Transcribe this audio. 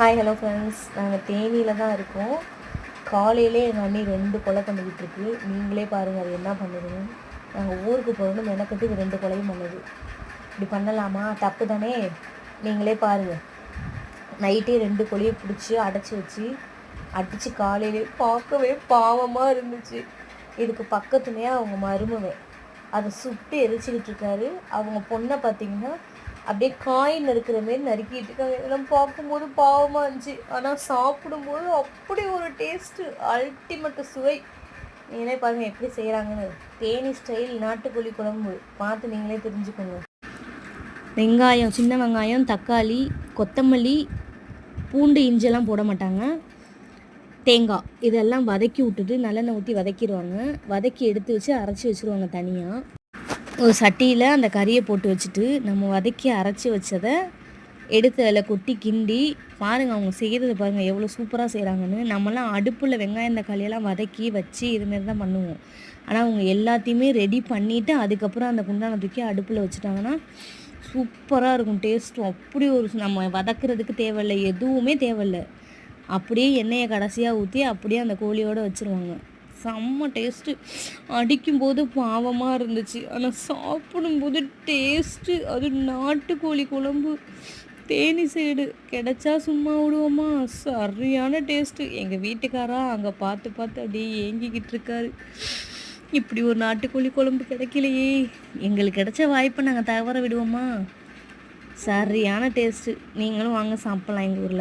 Hi hello friends, நாங்கள் தேனியில் தான் இருக்கோம். காலையிலே எங்கள் அண்ணி 2 கொலை பண்ணிக்கிட்டு இருக்கு. நீங்களே பாருங்கள் அது என்ன பண்ணுதுன்னு. நாங்கள் ஊருக்கு போகணும்னு மெனக்கட்டு இது 2 கொலையும் பண்ணுது. இப்படி பண்ணலாமா? தப்பு தானே. நீங்களே பாருங்கள். நைட்டே 2 கொலையை பிடிச்சி அடைச்சி வச்சு அடித்து காலையிலே பார்க்கவே பாவமாக இருந்துச்சு. இதுக்கு பக்கத்துலேயே அவங்க மருமவன் அதை சுட்டு எரிச்சிக்கிட்டு இருக்காரு. அவங்க பொண்ணை பார்த்தீங்கன்னா அப்படியே காயின் நறுக்கிற மாரி நறுக்கிட்டு இருக்காங்க. இதெல்லாம் பார்க்கும்போது பாவமாக இருந்துச்சு. ஆனால் சாப்பிடும்போது அப்படி ஒரு டேஸ்ட்டு, அல்டிமேட்டு சுவை. நீங்களே பாருங்கள் எப்படி செய்கிறாங்கன்னு. தேனி ஸ்டைல் நாட்டுக்கோழி குழம்பு பார்த்து நீங்களே தெரிஞ்சுக்கோங்க. வெங்காயம், சின்ன வெங்காயம், தக்காளி, கொத்தமல்லி, பூண்டு, இஞ்செல்லாம் போட மாட்டாங்க. தேங்காய் இதெல்லாம் வதக்கி விட்டுட்டு நல்லெண்ணெய் ஊற்றி வதக்கிடுவாங்க. வதக்கி எடுத்து வச்சு அரைச்சி வச்சுருவாங்க தனியாக. ஒரு சட்டியில் அந்த கறியை போட்டு வச்சுட்டு நம்ம வதக்கி அரைச்சி வச்சதை எடுத்து அதில் கொட்டி கிண்டி பாருங்கள். அவங்க செய்கிறது பாருங்கள் எவ்வளோ சூப்பராக செய்கிறாங்கன்னு. நம்மலாம் அடுப்பில் வெங்காயம் தக்காளியெல்லாம் வதக்கி வச்சு இதுமாரி தான் பண்ணுவோம். ஆனால் அவங்க எல்லாத்தையுமே ரெடி பண்ணிவிட்டு அதுக்கப்புறம் அந்த குண்டானை தூக்கி அடுப்பில் வச்சுட்டாங்கன்னா சூப்பராக இருக்கும். டேஸ்ட்டும் அப்படி ஒரு நம்ம வதக்கிறதுக்கு தேவையில்லை, எதுவுமே தேவையில்லை. அப்படியே எண்ணெயை கடைசியாக ஊற்றி அப்படியே அந்த கோழியோடு வச்சுருவாங்க. செம்ம டேஸ்ட்டு. அடிக்கும்போது பாவமாக இருந்துச்சு, ஆனால் சாப்பிடும்போது டேஸ்ட்டு. அது நாட்டுக்கோழி குழம்பு தேனி சைடு கிடைச்சா சும்மா விடுவோமா? சரியான டேஸ்ட்டு. எங்கள் வீட்டுக்காரா அங்கே பார்த்து பார்த்து அப்படியே ஏங்கிக்கிட்டு இருக்காரு. இப்படி ஒரு நாட்டுக்கோழி குழம்பு கிடைக்கலையே, எங்களுக்கு கிடைச்ச வாய்ப்பை நாங்கள் தவற விடுவோமா? சரியான டேஸ்ட்டு. நீங்களும் வாங்க சாப்பிட்லாம் எங்கள் ஊரில்.